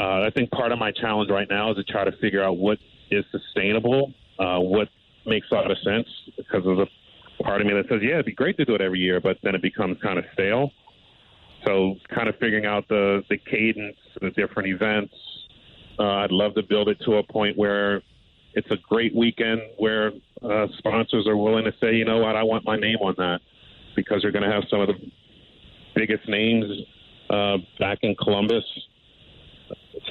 I think part of my challenge right now is to try to figure out what is sustainable, what makes a lot of sense, because there's a part of me that says, yeah, it'd be great to do it every year, but then it becomes kind of stale. So kind of figuring out the cadence, the different events. I'd love to build it to a point where it's a great weekend where sponsors are willing to say, you know what, I want my name on that, because you're going to have some of the biggest names back in Columbus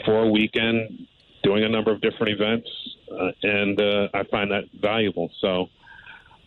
for a weekend doing a number of different events, and I find that valuable. So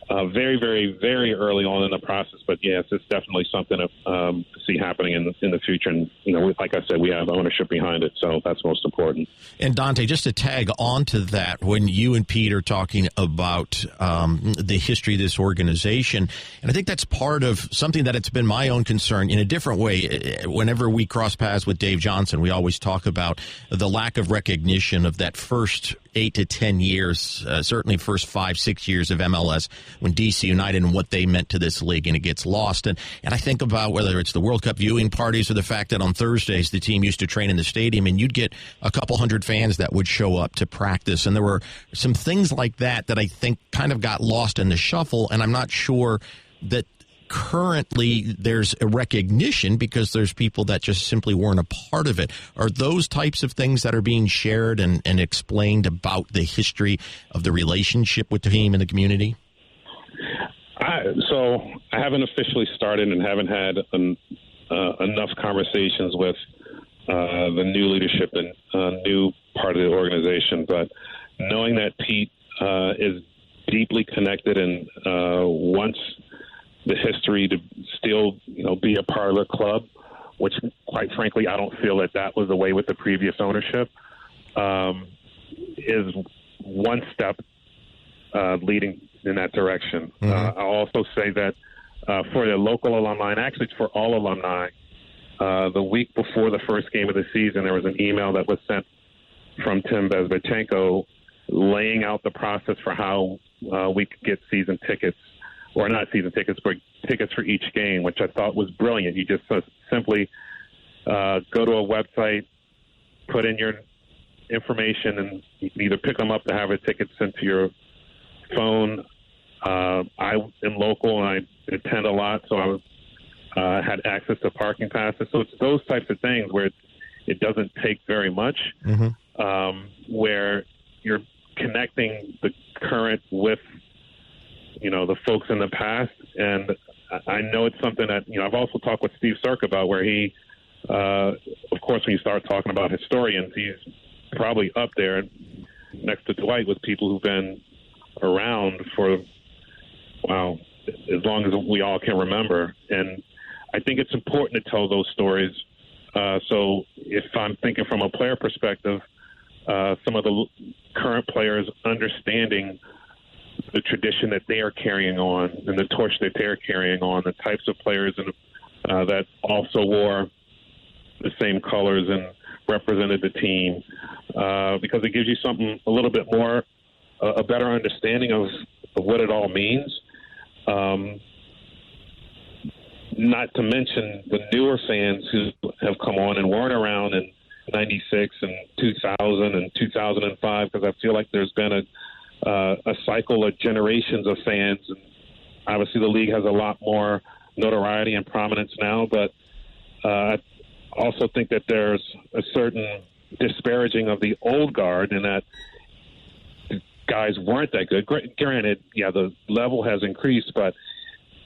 very, very, very early on in the process, but yes, it's definitely something to see happening in the future. And like I said, we have ownership behind it, so that's most important. And Dante, just to tag on to that, when you and Pete are talking about the history of this organization, and I think that's part of something that it's been my own concern in a different way. Whenever we cross paths with Dave Johnson, we always talk about the lack of recognition of that first 8 to 10 years, certainly first 5-6 years of MLS when DC United and what they meant to this league, and it gets lost. And I think about whether it's the World Cup viewing parties or the fact that on Thursdays the team used to train in the stadium and you'd get a couple hundred fans that would show up to practice. And there were some things like that I think kind of got lost in the shuffle, and I'm not sure that currently there's a recognition because there's people that just simply weren't a part of it. Are those types of things that are being shared and explained about the history of the relationship with the team and the community? So I haven't officially started and haven't had enough conversations with the new leadership and new part of the organization. But knowing that Pete is deeply connected and wants the history to still, be a part of the club, which quite frankly, I don't feel that was the way with the previous ownership, is one step leading in that direction. Mm-hmm. I'll also say that for the local alumni, and actually for all alumni, the week before the first game of the season, there was an email that was sent from Tim Bezbatchenko laying out the process for how we could get season tickets or not season tickets, but tickets for each game, which I thought was brilliant. You just simply go to a website, put in your information, and you can either pick them up to have a ticket sent to your phone. I am local and I attend a lot, so I had access to parking passes. So it's those types of things where it doesn't take very much, where you're connecting the current with, the folks in the past. And I know it's something that, I've also talked with Steve Cirk about, where he, of course, when you start talking about historians, he's probably up there next to Dwight with people who've been around for, as long as we all can remember. And I think it's important to tell those stories. So if I'm thinking from a player perspective, some of the current players understanding the tradition that they are carrying on and the torch that they're carrying on, the types of players that also wore the same colors and represented the team, because it gives you something a little bit more, a better understanding of what it all means. Not to mention the newer fans who have come on and weren't around in 96 and 2000 and 2005, because I feel like there's been a cycle of generations of fans. And obviously the league has a lot more notoriety and prominence now, but I also think that there's a certain disparaging of the old guard in that guys weren't that good. Granted, the level has increased, but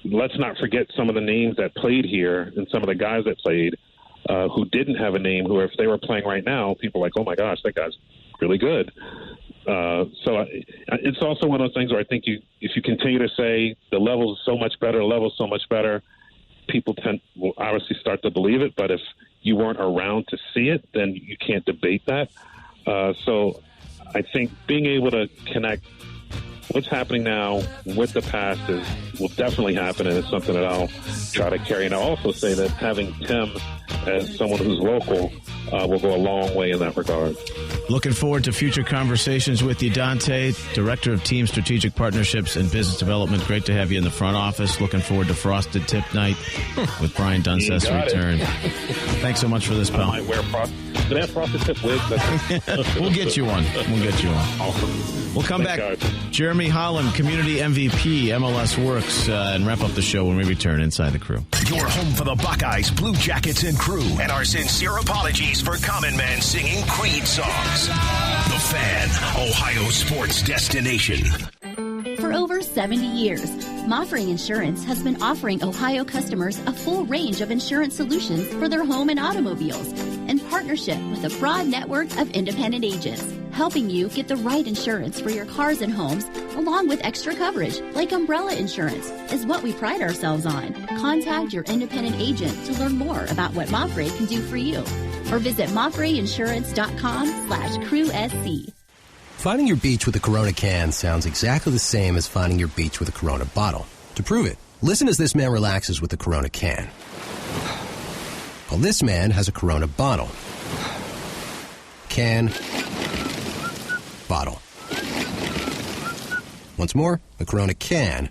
let's not forget some of the names that played here and some of the guys that played who didn't have a name, who if they were playing right now, people are like, oh my gosh, that guy's really good. So it's also one of those things where I think if you continue to say the level's so much better, people will obviously start to believe it. But if you weren't around to see it, then you can't debate that. So I think being able to connect what's happening now with the past will definitely happen, and it's something that I'll try to carry. And I'll also say that having Tim as someone who's local will go a long way in that regard. Looking forward to future conversations with you, Dante, Director of Team Strategic Partnerships and Business Development. Great to have you in the front office. Looking forward to Frosted Tip Night with Brian Dunseth's return. Thanks so much for this, pal. I might wear Did I have Frosted Tip wigs? We'll get you one. Awesome. We'll come back. Jeremy Hollon, Community MVP, MLS Works, and wrap up the show when we return inside the Crew. Your home for the Buckeyes, Blue Jackets, and Crew, and our sincere apologies for common men singing Creed songs. The Fan, Ohio sports destination. For over 70 years, Mafre Insurance has been offering Ohio customers a full range of insurance solutions for their home and automobiles in partnership with a broad network of independent agents, helping you get the right insurance for your cars and homes, along with extra coverage like umbrella insurance, is what we pride ourselves on. Contact your independent agent to learn more about what Mafre can do for you, or visit mafreinsurance.com/crewsc. Finding your beach with a Corona can sounds exactly the same as finding your beach with a Corona bottle. To prove it, listen as this man relaxes with the Corona can. Well, this man has a Corona bottle. Can. Bottle. Once more, a Corona can.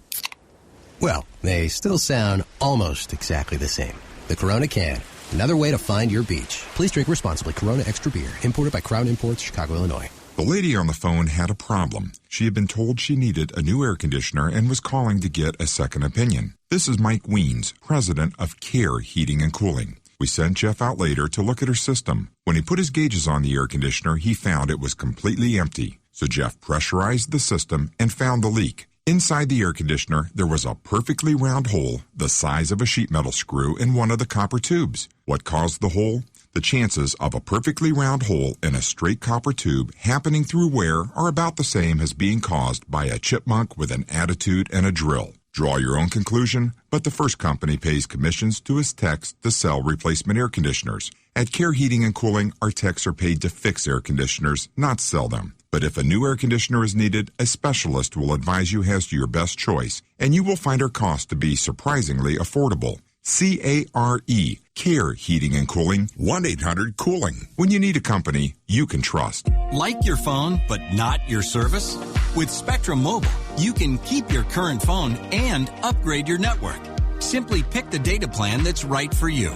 Well, they still sound almost exactly the same. The Corona can. Another way to find your beach. Please drink responsibly. Corona Extra Beer. Imported by Crown Imports, Chicago, Illinois. The lady on the phone had a problem. She had been told she needed a new air conditioner and was calling to get a second opinion. This is Mike Weens, president of CARE Heating and Cooling. We sent Jeff out later to look at her system. When he put his gauges on the air conditioner, he found it was completely empty. So Jeff pressurized the system and found the leak. Inside the air conditioner, there was a perfectly round hole the size of a sheet metal screw in one of the copper tubes. What caused the hole? The chances of a perfectly round hole in a straight copper tube happening through wear are about the same as being caused by a chipmunk with an attitude and a drill. Draw your own conclusion, but the first company pays commissions to its techs to sell replacement air conditioners. At CARE Heating and Cooling, our techs are paid to fix air conditioners, not sell them. But if a new air conditioner is needed, a specialist will advise you as to your best choice, and you will find our cost to be surprisingly affordable. C-A-R-E, Care Heating and Cooling, 1-800-COOLING. When you need a company you can trust. Like your phone, but not your service? With Spectrum Mobile, you can keep your current phone and upgrade your network. Simply pick the data plan that's right for you.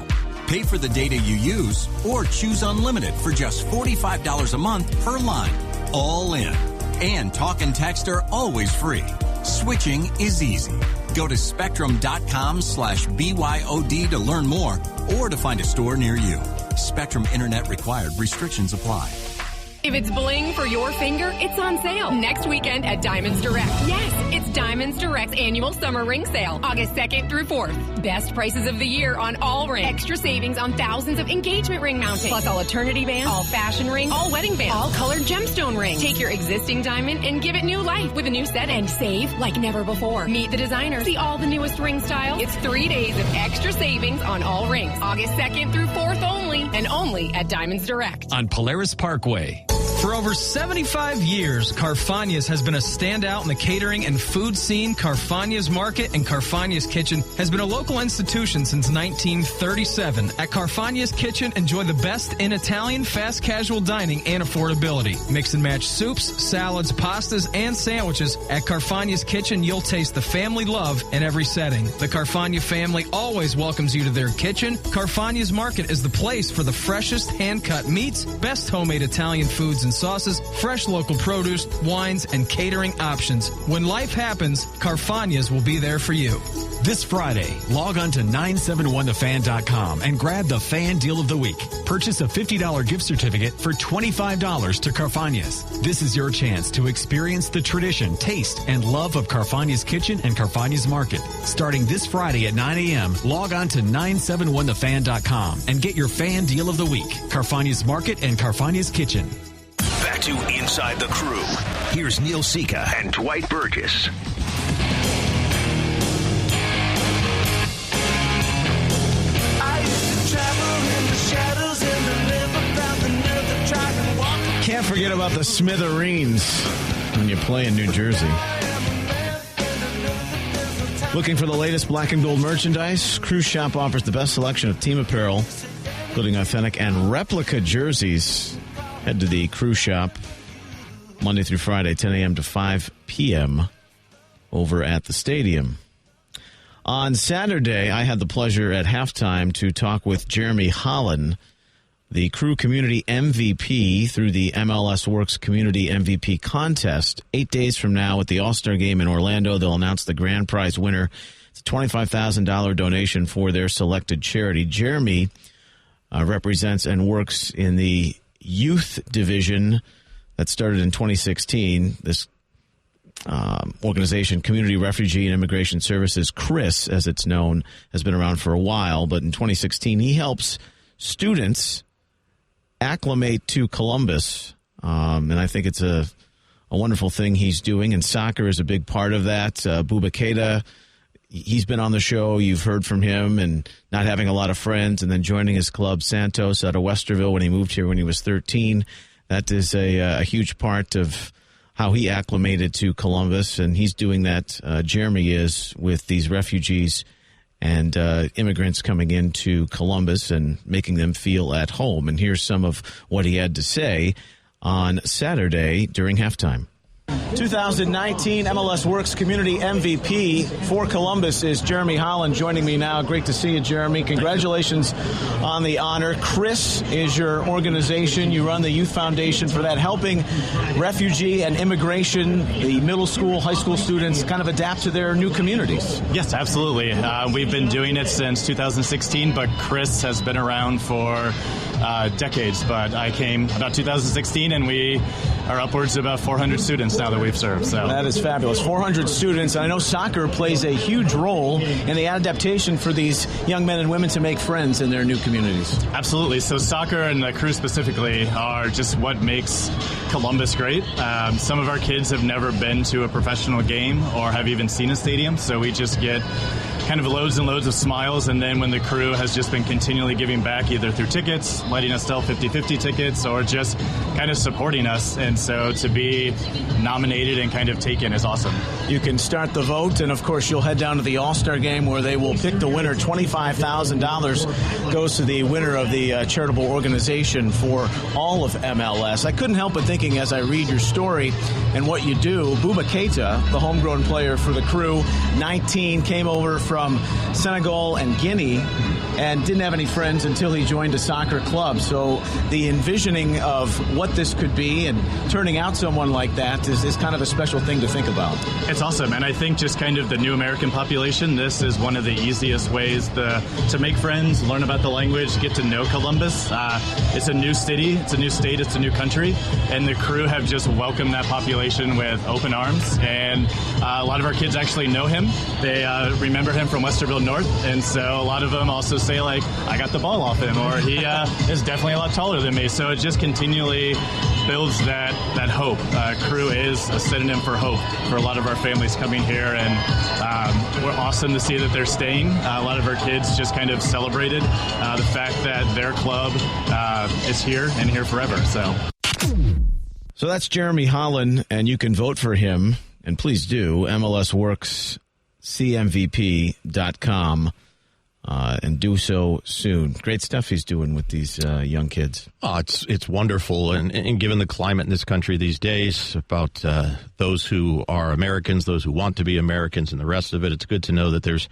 Pay for the data you use or choose unlimited for just $45 a month per line. All in. And talk and text are always free. Switching is easy. Go to spectrum.com/BYOD to learn more or to find a store near you. Spectrum Internet required. Restrictions apply. If it's bling for your finger, it's on sale next weekend at Diamonds Direct. Yes, it's Diamonds Direct's annual summer ring sale, August 2nd through 4th. Best prices of the year on all rings. Extra savings on thousands of engagement ring mounting, plus all eternity bands, all fashion rings, all wedding bands, all colored gemstone rings. Take your existing diamond and give it new life with a new set and save like never before. Meet the designer. See all the newest ring styles. It's 3 days of extra savings on all rings, August 2nd through 4th only, and only at Diamonds Direct. On Polaris Parkway. For over 75 years, Carfagna's has been a standout in the catering and food scene. Carfagna's Market and Carfagna's Kitchen has been a local institution since 1937. At Carfagna's Kitchen, enjoy the best in Italian, fast casual dining and affordability. Mix and match soups, salads, pastas, and sandwiches. At Carfagna's Kitchen, you'll taste the family love in every setting. The Carfagna family always welcomes you to their kitchen. Carfagna's Market is the place for the freshest hand-cut meats, best homemade Italian foods and sauces, fresh local produce, wines, and catering options. When life happens, Carfagna's will be there for you. This Friday, log on to 971thefan.com and grab the Fan Deal of the Week. Purchase a $50 gift certificate for $25 to Carfagna's. This is your chance to experience the tradition, taste, and love of Carfagna's Kitchen and Carfagna's Market. Starting this Friday at 9 a.m., log on to 971thefan.com and get your Fan Deal of the Week. Carfagna's Market and Carfagna's Kitchen. Back to Inside the Crew. Here's Neil Sika and Dwight Burgess. Can't forget about the Smithereens when you play in New Jersey. Looking for the latest black and gold merchandise? Cruise Shop offers the best selection of team apparel, including authentic and replica jerseys. Head to the Cruise Shop Monday through Friday, 10 a.m. to 5 p.m. over at the stadium. On Saturday, I had the pleasure at halftime to talk with Jeremy Hollon, the Crew Community MVP through the MLS Works Community MVP contest. 8 days from now at the All-Star Game in Orlando, they'll announce the grand prize winner. It's a $25,000 donation for their selected charity. Jeremy represents and works in the youth division that started in 2016. This organization, Community Refugee and Immigration Services, CRIS, as it's known, has been around for a while. But in 2016, he helps students acclimate to Columbus. And I think it's a wonderful thing he's doing. And soccer is a big part of that. Bouba Keita, he's been on the show. You've heard from him, and not having a lot of friends, and then joining his club, Santos, out of Westerville when he moved here when he was 13. That is a huge part of how he acclimated to Columbus, and he's doing that, Jeremy is, with these refugees and immigrants coming into Columbus and making them feel at home. And here's some of what he had to say on Saturday during halftime. 2019 MLS Works Community MVP for Columbus is Jeremy Hollon joining me now. Great to see you, Jeremy. Congratulations on the honor. CRIS is your organization. You run the Youth Foundation for that, helping refugee and immigration, the middle school, high school students kind of adapt to their new communities. Yes, absolutely. We've been doing it since 2016, but CRIS has been around for decades. But I came about 2016, and we are upwards of about 400 students now that we've served. So that is fabulous. 400 students. I know soccer plays a huge role in the adaptation for these young men and women to make friends in their new communities. Absolutely. So soccer and the Crew specifically are just what makes Columbus great. Some of our kids have never been to a professional game or have even seen a stadium, so we just get kind of loads and loads of smiles. And then when the crew has just been continually giving back, either through tickets, letting us sell 50-50 tickets, or just kind of supporting us. And so to be nominated and kind of taken is awesome. You can start the vote, and of course you'll head down to the All-Star game where they will pick the winner. $25,000 goes to the winner of the charitable organization for all of MLS. I couldn't help but thinking as I read your story and what you do, Bouba Keita, the homegrown player for the crew, 19, came over from Senegal and Guinea and didn't have any friends until he joined a soccer club. So the envisioning of what this could be and turning out someone like that is kind of a special thing to think about. It's awesome, and I think just kind of the new American population, this is one of the easiest ways to make friends, learn about the language, get to know Columbus. It's a new city, it's a new state, it's a new country, and the crew have just welcomed that population with open arms, and a lot of our kids actually know him. They remember him from Westerville North, and so a lot of them also say, like, I got the ball off him, or he is definitely a lot taller than me. So it just continually builds that hope. Crew is a synonym for hope for a lot of our families coming here, and we're awesome to see that they're staying. A lot of our kids just kind of celebrated the fact that their club is here and here forever. So that's Jeremy Hollon, and you can vote for him, and please do, MLSWorksCMVP.com. And do so soon. Great stuff he's doing with these young kids. Oh, it's wonderful. And given the climate in this country these days about those who are Americans, those who want to be Americans, and the rest of it, it's good to know that there's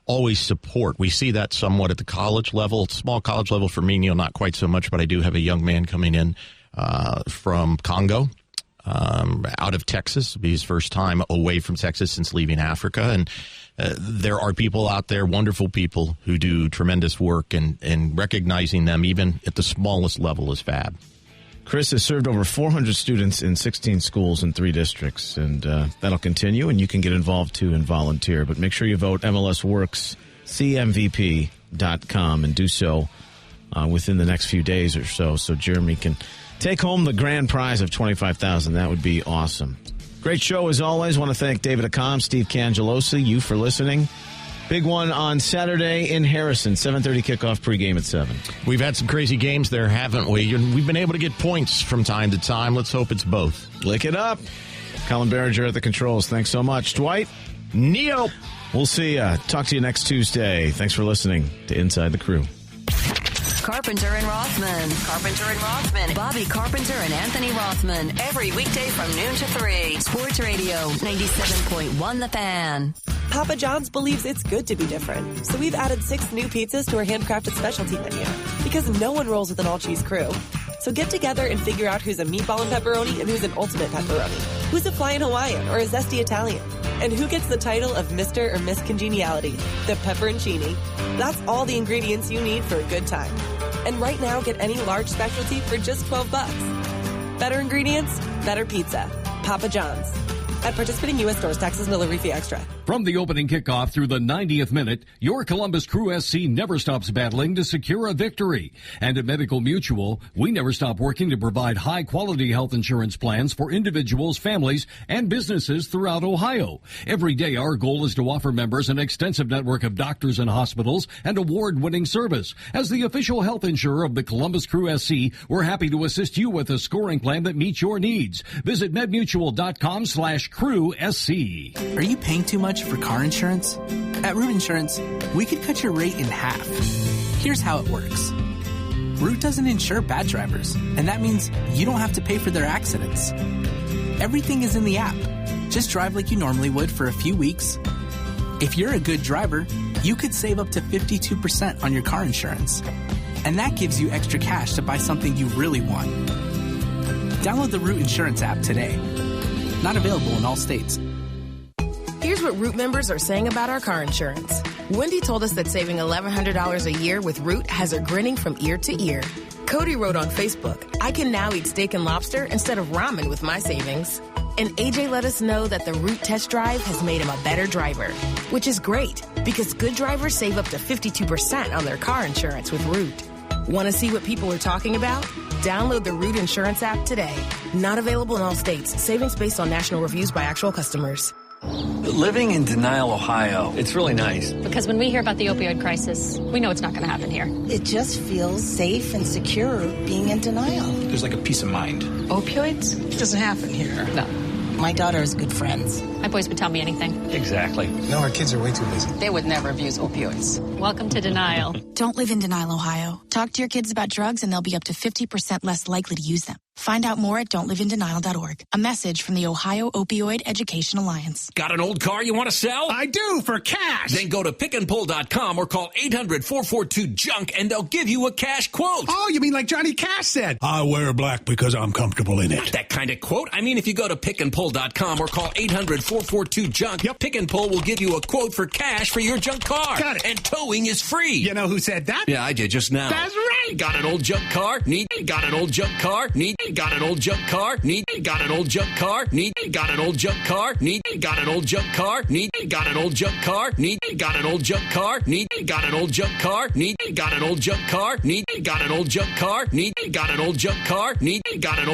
always support. We see that somewhat at the college level, small college level for me, Neil, not quite so much, but I do have a young man coming in from Congo. Out of Texas. It'll be his first time away from Texas since leaving Africa. And there are people out there, wonderful people, who do tremendous work, and recognizing them even at the smallest level is fab. CRIS has served over 400 students in 16 schools in 3 districts, and that'll continue, and you can get involved, too, and volunteer. But make sure you vote MLSWorksCMVP.com and do so within the next few days or so Jeremy can take home the grand prize of $25,000. That would be awesome. Great show as always. Want to thank David Accam, Steve Cangialosi, you for listening. Big one on Saturday in Harrison, 7:30 kickoff, pregame at 7. We've had some crazy games there, haven't we? We've been able to get points from time to time. Let's hope it's both. Lick it up. Colin Berringer at the controls. Thanks so much. Dwight? Neil. We'll see ya. Talk to you next Tuesday. Thanks for listening to Inside the Crew. Carpenter and Rothman. Bobby Carpenter and Anthony Rothman. Every weekday from noon to 3. Sports Radio 97.1 The Fan. Papa John's believes it's good to be different. So we've added 6 new pizzas to our handcrafted specialty menu. Because no one rolls with an all-cheese crew. So get together and figure out who's a meatball and pepperoni and who's an ultimate pepperoni. Who's a flying Hawaiian or a zesty Italian. And who gets the title of Mr. or Miss Congeniality, the pepperoncini. That's all the ingredients you need for a good time. And right now, get any large specialty for just $12. Better ingredients, better pizza. Papa John's. At participating U.S. stores, taxes and delivery fee extra. From the opening kickoff through the 90th minute, your Columbus Crew SC never stops battling to secure a victory. And at Medical Mutual, we never stop working to provide high-quality health insurance plans for individuals, families, and businesses throughout Ohio. Every day, our goal is to offer members an extensive network of doctors and hospitals and award-winning service. As the official health insurer of the Columbus Crew SC, we're happy to assist you with a scoring plan that meets your needs. Visit medmutual.com/Crew SC. Are you paying too much for car insurance? At Root Insurance, we could cut your rate in half. Here's how it works. Root doesn't insure bad drivers, and that means you don't have to pay for their accidents. Everything is in the app. Just drive like you normally would for a few weeks. If you're a good driver, you could save up to 52% on your car insurance. And that gives you extra cash to buy something you really want. Download the Root Insurance app today. Not available in all states. Here's what Root members are saying about our car insurance. Wendy told us that saving $1,100 a year with Root has her grinning from ear to ear. Cody wrote on Facebook, I can now eat steak and lobster instead of ramen with my savings. And AJ let us know that the Root test drive has made him a better driver, which is great because good drivers save up to 52% on their car insurance with Root. Want to see what people are talking about? Download the Root Insurance app today. Not available in all states. Savings based on national reviews by actual customers. Living in Denial, Ohio, it's really nice. Because when we hear about the opioid crisis, we know it's not going to happen here. It just feels safe and secure being in denial. There's like a peace of mind. Opioids? It doesn't happen here. No. My daughter has good friends. My boys would tell me anything. Exactly. No, our kids are way too busy. They would never abuse opioids. Welcome to Denial. Don't live in denial, Ohio. Talk to your kids about drugs and they'll be up to 50% less likely to use them. Find out more at don'tliveindenial.org. A message from the Ohio Opioid Education Alliance. Got an old car you want to sell? I do, for cash. Then go to pickandpull.com or call 800-442-JUNK and they'll give you a cash quote. Oh, you mean like Johnny Cash said? I wear black because I'm comfortable in it. Not that kind of quote. I mean, if you go to pickandpull.com or call 800-442-JUNK, Yep. Pick and Pull will give you a quote for cash for your junk car. Got it. And towing is free. You know who said that? Yeah, I did just now. That's right. Got an old junk car? Need. Got an old junk car? Need. Got an old junk car? Need. Got an old junk car? Need. Got an old junk car? Need. Got an old junk car? Need. Got an old junk car? Need. Got an old junk car? Need. Got an old junk car? Need. Got an old junk car? Need. Got an old junk car? Need. Got an old junk car? Need. Got an old